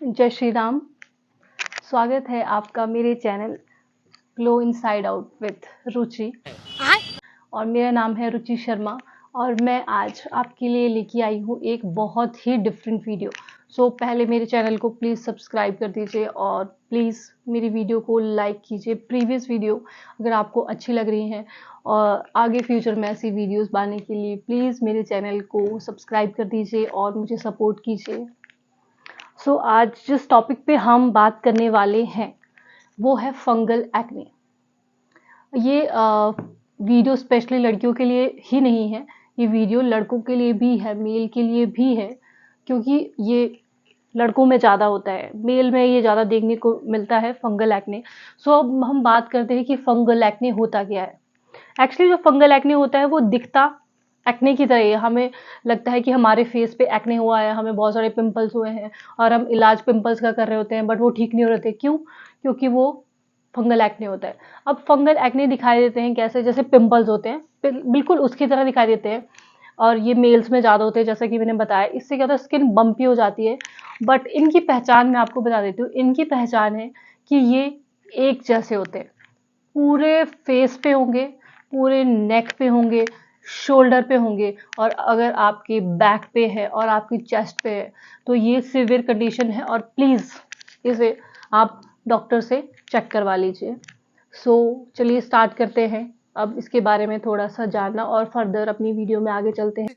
जय श्री राम। स्वागत है आपका मेरे channel glow inside out with Ruchi और मेरा नाम है रुचि शर्मा और मैं आज आपके लिए लेके आई हूँ एक बहुत ही डिफरेंट वीडियो। पहले मेरे चैनल को प्लीज़ सब्सक्राइब कर दीजिए और प्लीज़ मेरी वीडियो को लाइक कीजिए। प्रीवियस वीडियो अगर आपको अच्छी लग रही हैं और आगे फ्यूचर में ऐसी वीडियोस बनाने के लिए प्लीज़ मेरे चैनल को सब्सक्राइब कर दीजिए और मुझे सपोर्ट कीजिए। आज जिस टॉपिक पे हम बात करने वाले हैं वो है फंगल एक्ने। ये वीडियो स्पेशली लड़कियों के लिए ही नहीं है, ये वीडियो लड़कों के लिए भी है, मेल के लिए भी है, क्योंकि ये लड़कों में ज़्यादा होता है, मेल में ये ज़्यादा देखने को मिलता है फंगल एक्ने। अब हम बात करते हैं कि फंगल एक्ने होता क्या है। एक्चुअली जो फंगल एक्ने होता है वो दिखता एक्ने की तरह ही है। हमें लगता है कि हमारे फेस पे एक्ने हुआ है, हमें बहुत सारे पिंपल्स हुए हैं और हम इलाज पिंपल्स का कर रहे होते हैं, बट वो ठीक नहीं हो रहे थे। क्यों? क्योंकि वो फंगल एक्ने होता है। अब फंगल एक्ने दिखाई देते हैं कैसे? जैसे पिंपल्स होते हैं, बिल्कुल उसकी तरह दिखाई देते हैं और ये मेल्स में ज़्यादा होते हैं, जैसा कि मैंने बताया। इससे क्या होता है, स्किन बम्पी हो जाती है। बट इनकी पहचान मैं आपको बता देती हूँ। इनकी पहचान है कि ये एक जैसे होते हैं, पूरे फेस पे होंगे, पूरे नेक पे होंगे, शोल्डर पे होंगे, और अगर आपके बैक पे है और आपकी चेस्ट पे है तो ये सिवियर कंडीशन है और प्लीज़ इसे आप डॉक्टर से चेक करवा लीजिए। चलिए स्टार्ट करते हैं अब इसके बारे में थोड़ा सा जानना और फर्दर अपनी वीडियो में आगे चलते हैं।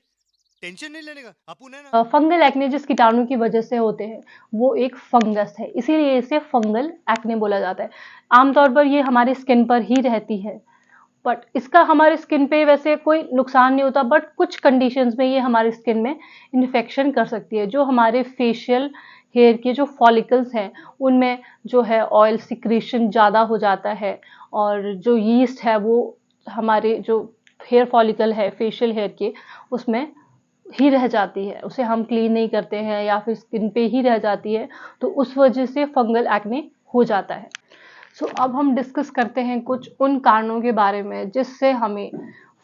टेंशन नहीं लेने का अपुन है ना। फंगल एक्ने जिस कीटाणु की वजह से होते हैं वो एक फंगस है, इसीलिए इसे फंगल एक्ने बोला जाता है। आमतौर पर ये हमारी स्किन पर ही रहती है, बट इसका हमारे स्किन पे वैसे कोई नुकसान नहीं होता, बट कुछ कंडीशंस में ये हमारी स्किन में इन्फेक्शन कर सकती है। जो हमारे फेशियल हेयर के जो फॉलिकल्स हैं उनमें जो है ऑयल सिक्रीशन ज़्यादा हो जाता है और जो यीस्ट है वो हमारे जो हेयर फॉलिकल है फेशियल हेयर के उसमें ही रह जाती है, उसे हम क्लीन नहीं करते हैं या फिर स्किन पे ही रह जाती है, तो उस वजह से फंगल एक्ने हो जाता है। अब हम डिस्कस करते हैं कुछ उन कारणों के बारे में जिससे हमें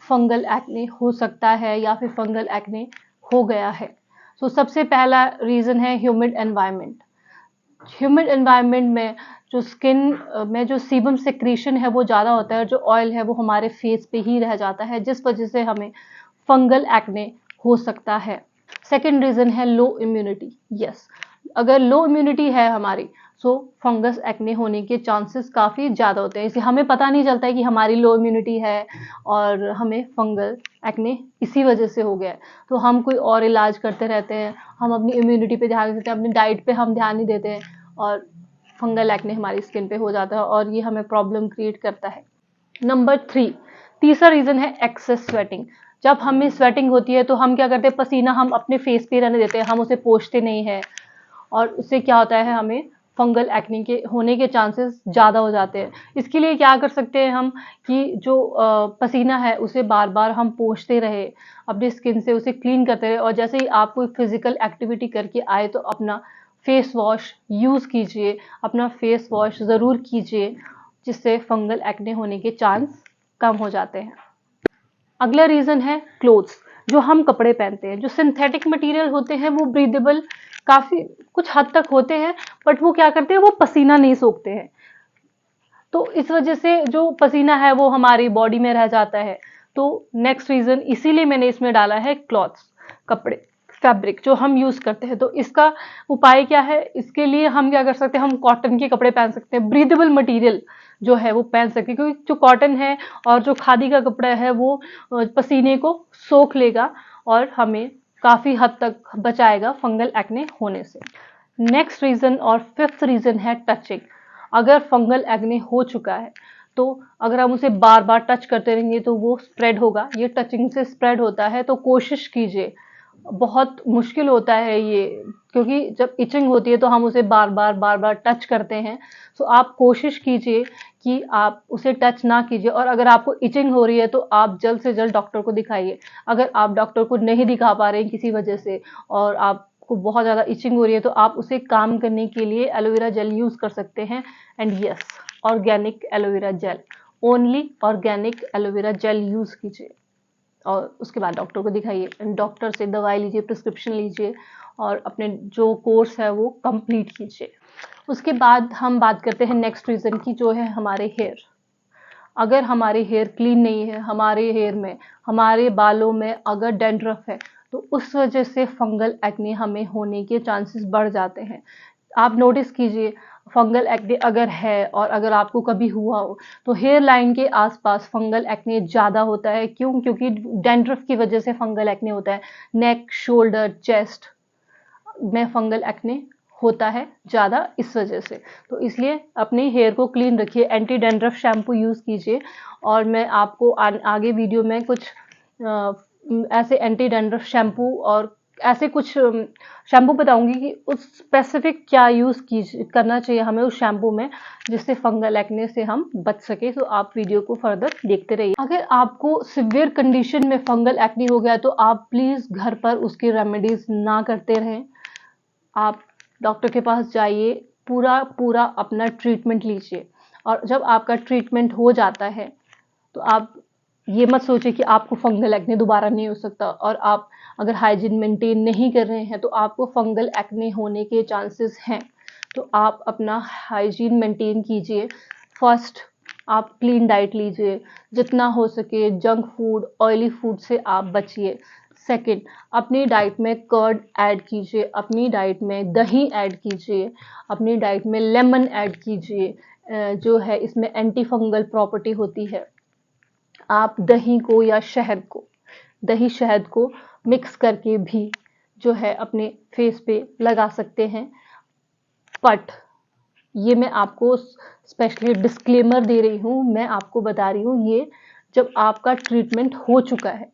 फंगल एक्ने हो सकता है या फिर फंगल एक्ने हो गया है। सबसे पहला रीज़न है ह्यूमिड एनवायरनमेंट। ह्यूमिड एनवायरनमेंट में जो स्किन में जो सीबम सेक्रीशन है वो ज़्यादा होता है, जो ऑयल है वो हमारे फेस पे ही रह जाता है, जिस वजह से हमें फंगल एक्ने हो सकता है। सेकेंड रीज़न है लो इम्यूनिटी। यस, अगर लो इम्यूनिटी है हमारी फंगस एक्ने होने के चांसेस काफ़ी ज़्यादा होते हैं। इसे हमें पता नहीं चलता है कि हमारी लो इम्यूनिटी है और हमें फंगल एक्ने इसी वजह से हो गया है, तो हम कोई और इलाज करते रहते हैं, हम अपनी इम्यूनिटी पे ध्यान देते हैं, अपनी डाइट पे हम ध्यान नहीं देते हैं और फंगल एक्ने हमारी स्किन पे हो जाता है और ये हमें प्रॉब्लम क्रिएट करता है। नंबर 3, तीसरा रीज़न है एक्सेस स्वेटिंग। जब हमें स्वेटिंग होती है तो हम क्या करते हैं, पसीना हम अपने फेस पे रहने देते हैं, हम उसे पोंछते नहीं हैं और उससे क्या होता है, हमें फंगल एक्ने के होने के चांसेस ज़्यादा हो जाते हैं। इसके लिए क्या कर सकते हैं हम कि जो पसीना है उसे बार बार हम पोंछते रहे, अपनी स्किन से उसे क्लीन करते रहे, और जैसे ही आप कोई फिजिकल एक्टिविटी करके आए तो अपना फेस वॉश यूज़ कीजिए, अपना फेस वॉश ज़रूर कीजिए, जिससे फंगल एक्ने होने के चांस कम हो जाते हैं। अगला रीज़न है क्लोथ्स। जो हम कपड़े पहनते हैं, जो सिंथेटिक मटेरियल होते हैं वो ब्रीदेबल काफ़ी कुछ हद तक होते हैं, बट वो क्या करते हैं, वो पसीना नहीं सोखते हैं, तो इस वजह से जो पसीना है वो हमारी बॉडी में रह जाता है। तो नेक्स्ट रीज़न इसीलिए मैंने इसमें डाला है क्लॉथ्स, कपड़े, फैब्रिक जो हम यूज़ करते हैं। तो इसका उपाय क्या है, इसके लिए हम क्या कर सकते हैं, हम कॉटन के कपड़े पहन सकते हैं, ब्रीदेबल मटेरियल जो है वो पहन सकते हैं, क्योंकि जो कॉटन है और जो खादी का कपड़ा है वो पसीने को सोख लेगा और हमें काफ़ी हद तक बचाएगा फंगल एक्ने होने से। नेक्स्ट रीज़न और फिफ्थ रीज़न है टचिंग। अगर फंगल एक्ने हो चुका है तो अगर हम उसे बार बार टच करते रहेंगे तो वो स्प्रेड होगा, ये टचिंग से स्प्रेड होता है। तो कोशिश कीजिए, बहुत मुश्किल होता है ये, क्योंकि जब इचिंग होती है तो हम उसे बार बार टच करते हैं। आप कोशिश कीजिए कि आप उसे टच ना कीजिए, और अगर आपको इचिंग हो रही है तो आप जल्द से जल्द डॉक्टर को दिखाइए। अगर आप डॉक्टर को नहीं दिखा पा रहे हैं किसी वजह से और आपको बहुत ज़्यादा इचिंग हो रही है तो आप उसे काम करने के लिए एलोवेरा जेल यूज़ कर सकते हैं। And yes, organic aloe vera gel, only organic aloe vera gel use कीजिए। और उसके बाद डॉक्टर को दिखाइए, डॉक्टर से दवाई लीजिए, प्रिस्क्रिप्शन लीजिए और अपने जो कोर्स है वो कंप्लीट कीजिए। उसके बाद हम बात करते हैं नेक्स्ट रीज़न की, जो है हमारे हेयर। अगर हमारे हेयर क्लीन नहीं है, हमारे हेयर में, हमारे बालों में अगर डैंड्रफ है, तो उस वजह से फंगल एक्ने हमें होने के चांसेस बढ़ जाते हैं। आप नोटिस कीजिए, फंगल एक्ने अगर है और अगर आपको कभी हुआ हो, तो हेयर लाइन के आसपास फंगल एक्ने ज़्यादा होता है। क्यों? क्योंकि डैंड्रफ की वजह से फंगल एक्ने होता है। नेक, शोल्डर, चेस्ट में फंगल एक्ने होता है ज़्यादा इस वजह से। तो इसलिए अपने हेयर को क्लीन रखिए, एंटी डैंड्रफ शैम्पू यूज़ कीजिए। और मैं आपको आगे वीडियो में कुछ ऐसे एंटी डैंड्रफ शैम्पू और ऐसे कुछ शैम्पू बताऊंगी कि उस स्पेसिफिक क्या यूज़ करना चाहिए हमें उस शैम्पू में, जिससे फंगल एक्ने से हम बच सके। तो आप वीडियो को फर्दर देखते रहिए। अगर आपको सिवियर कंडीशन में फंगल एक्ने हो गया, तो आप प्लीज़ घर पर उसकी रेमेडीज़ ना करते रहें। आप डॉक्टर के पास जाइए, पूरा अपना ट्रीटमेंट लीजिए। और जब आपका ट्रीटमेंट हो जाता है, तो आप ये मत सोचिए कि आपको फंगल एक्ने दोबारा नहीं हो सकता। और आप अगर हाइजीन मेंटेन नहीं कर रहे हैं, तो आपको फंगल एक्ने होने के चांसेस हैं। तो आप अपना हाइजीन मेंटेन कीजिए। फर्स्ट, आप क्लीन डाइट लीजिए, जितना हो सके जंक फूड, ऑयली फूड से आप बचिए। सेकंड, अपनी डाइट में कर्ड ऐड कीजिए, अपनी डाइट में दही ऐड कीजिए, अपनी डाइट में लेमन ऐड कीजिए। जो है इसमें एंटी फंगल प्रॉपर्टी होती है। आप दही को या शहद को, दही शहद को मिक्स करके भी जो है अपने फेस पे लगा सकते हैं। बट ये मैं आपको स्पेशली डिस्क्लेमर दे रही हूँ, मैं आपको बता रही हूँ ये जब आपका ट्रीटमेंट हो चुका है।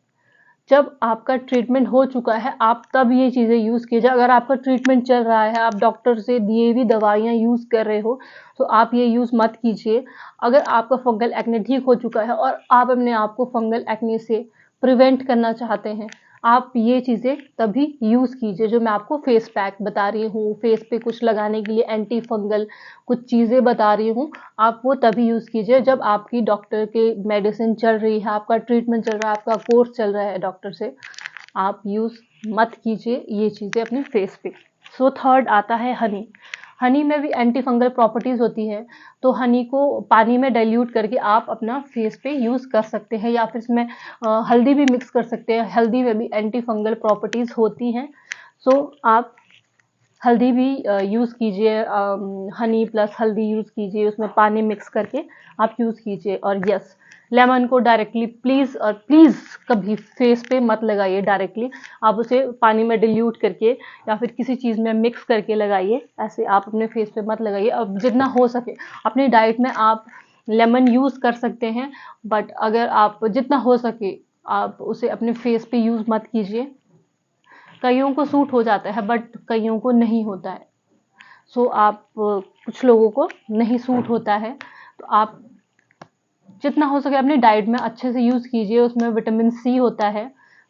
जब आपका ट्रीटमेंट हो चुका है, आप तब ये चीज़ें यूज़ कीजिए। अगर आपका ट्रीटमेंट चल रहा है, आप डॉक्टर से दिए हुई दवाइयाँ यूज़ कर रहे हो, तो आप ये यूज़ मत कीजिए। अगर आपका फंगल एक्ने ठीक हो चुका है और आप अपने आप को फंगल एक्ने से प्रिवेंट करना चाहते हैं, आप ये चीज़ें तभी यूज़ कीजिए। जो मैं आपको फेस पैक बता रही हूँ, फेस पे कुछ लगाने के लिए एंटी फंगल कुछ चीज़ें बता रही हूँ, आप वो तभी यूज़ कीजिए जब आपकी डॉक्टर के मेडिसिन चल रही है, आपका ट्रीटमेंट चल रहा है, आपका कोर्स चल रहा है डॉक्टर से। आप यूज़ मत कीजिए ये चीज़ें अपने फेस पे। सो थर्ड आता है हनी। हनी में भी एंटी फंगल प्रॉपर्टीज़ होती है, तो हनी को पानी में डाइल्यूट करके आप अपना फेस पे यूज़ कर सकते हैं, या फिर इसमें हल्दी भी मिक्स कर सकते हैं। हल्दी में भी एंटी फंगल प्रॉपर्टीज़ होती हैं। सो आप हल्दी भी यूज़ कीजिए, हनी प्लस हल्दी यूज़ कीजिए, उसमें पानी मिक्स करके आप यूज़ कीजिए। और यस, लेमन को डायरेक्टली प्लीज़ और प्लीज़ कभी फेस पे मत लगाइए डायरेक्टली। आप उसे पानी में डिल्यूट करके या फिर किसी चीज़ में मिक्स करके लगाइए, ऐसे आप अपने फेस पे मत लगाइए। अब जितना हो सके अपनी डाइट में आप लेमन यूज़ कर सकते हैं, बट अगर आप जितना हो सके आप उसे अपने फेस पे यूज़ मत कीजिए। कईयों को सूट हो जाता है बट कईयों को नहीं होता है। सो आप कुछ लोगों को नहीं सूट होता है, तो आप जितना हो सके अपनी डाइट में अच्छे से यूज़ कीजिए। उसमें विटामिन सी होता है,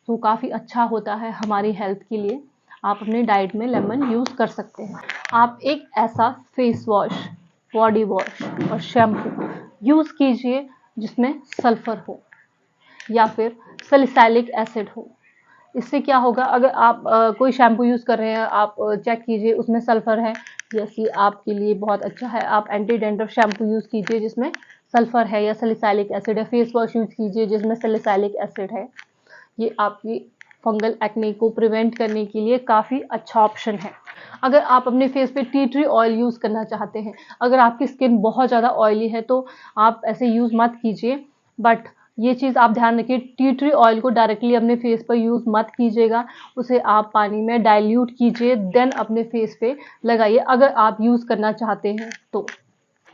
तो काफ़ी अच्छा होता है हमारी हेल्थ के लिए। आप अपनी डाइट में लेमन यूज़ कर सकते हैं। आप एक ऐसा फेस वॉश, बॉडी वॉश और शैम्पू यूज़ कीजिए जिसमें सल्फ़र हो या फिर सैलिसिलिक एसिड हो। इससे क्या होगा, अगर आप कोई शैम्पू यूज़ कर रहे हैं, आप चेक कीजिए उसमें सल्फ़र है, यस ये आपके लिए बहुत अच्छा है। आप एंटी डैंड्रफ शैम्पू यूज़ कीजिए जिसमें सल्फ़र है या सैलिसिलिक एसिड है। फेस वॉश यूज़ कीजिए जिसमें सैलिसिलिक एसिड है। ये आपकी फंगल एक्ने को प्रिवेंट करने के लिए काफ़ी अच्छा ऑप्शन है। अगर आप अपने फेस पे टी ट्री ऑयल यूज़ करना चाहते हैं, अगर आपकी स्किन बहुत ज़्यादा ऑयली है, तो आप ऐसे यूज़ मत कीजिए। बट ये चीज़ आप ध्यान रखिए, टी ट्री ऑयल को डायरेक्टली अपने फेस पर यूज़ मत कीजिएगा। उसे आप पानी में डाइल्यूट कीजिए, देन अपने फेस पे लगाइए अगर आप यूज़ करना चाहते हैं तो।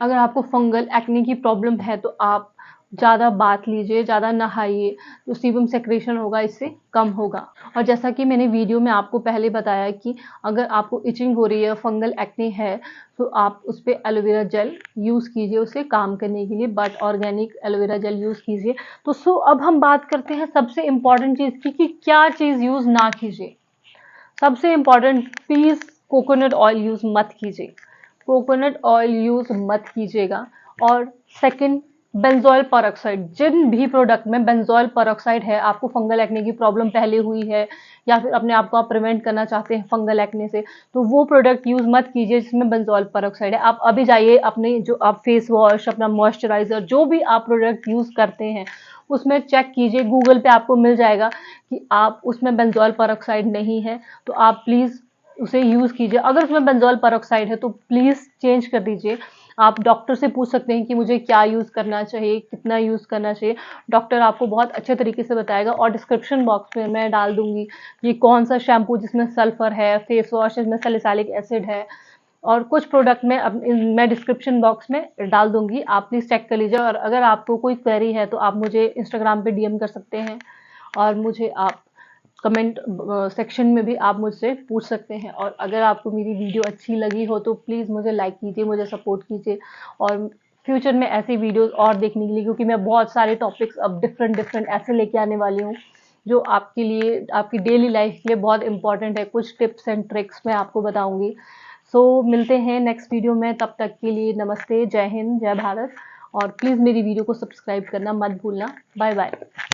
अगर आपको फंगल एक्ने की प्रॉब्लम है, तो आप ज़्यादा बाथ लीजिए, ज़्यादा नहाइए, जो सीबम सेक्रेशन होगा इससे कम होगा। और जैसा कि मैंने वीडियो में आपको पहले बताया कि अगर आपको इचिंग हो रही है, फंगल एक्ने है, तो आप उस पर एलोवेरा जेल यूज़ कीजिए उसे काम करने के लिए। But organic aloe vera gel use कीजिए। तो अब हम बात करते हैं सबसे इम्पॉर्टेंट चीज़ की कि क्या चीज़ यूज़ ना कीजिए। सबसे important, please coconut oil use मत कीजिए। कोकोनट ऑयल यूज़ मत कीजिएगा। और सेकंड, बेंजोइल पेरोक्साइड, जिन भी प्रोडक्ट में बेंजोइल पेरोक्साइड है, आपको फंगल एक्ने की प्रॉब्लम पहले हुई है या फिर अपने आप को आप प्रिवेंट करना चाहते हैं फंगल एक्ने से, तो वो प्रोडक्ट यूज मत कीजिए जिसमें बेंजोइल पेरोक्साइड है। आप अभी जाइए अपने जो आप फेस वॉश, अपना मॉइस्चराइजर, जो भी आप प्रोडक्ट यूज करते हैं उसमें चेक कीजिए, गूगल पे आपको मिल जाएगा कि आप उसमें बेंजोइल पेरोक्साइड नहीं है, तो आप प्लीज उसे यूज कीजिए। अगर उसमें बेंजोइल पेरोक्साइड है तो प्लीज चेंज कर दीजिए। आप डॉक्टर से पूछ सकते हैं कि मुझे क्या यूज करना चाहिए, कितना यूज करना चाहिए, डॉक्टर आपको बहुत अच्छे तरीके से बताएगा। और डिस्क्रिप्शन बॉक्स में मैं डाल दूंगी कि कौन सा शैम्पू जिसमें सल्फर है, फेस वॉश जिसमें सैलिसाइलिक एसिड है, और कुछ प्रोडक्ट में अब मैं डिस्क्रिप्शन बॉक्स में डाल दूंगी, आप प्लीज चेक कर लीजिए। और अगर आपको कोई क्वेरी है तो आप मुझे इंस्टाग्राम पे डीएम कर सकते हैं, और मुझे आप कमेंट सेक्शन में भी आप मुझसे पूछ सकते हैं। और अगर आपको मेरी वीडियो अच्छी लगी हो तो प्लीज़ मुझे लाइक कीजिए, मुझे सपोर्ट कीजिए, और फ्यूचर में ऐसी वीडियोस और देखने के लिए, क्योंकि मैं बहुत सारे टॉपिक्स अब डिफरेंट डिफरेंट ऐसे लेके आने वाली हूँ जो आपके लिए, आपकी डेली लाइफ के लिए बहुत इंपॉर्टेंट है। कुछ टिप्स एंड ट्रिक्स मैं आपको बताऊंगी। सो मिलते हैं नेक्स्ट वीडियो में, तब तक के लिए नमस्ते, जय हिंद, जय भारत। और प्लीज़ मेरी वीडियो को सब्सक्राइब करना मत भूलना। Bye bye.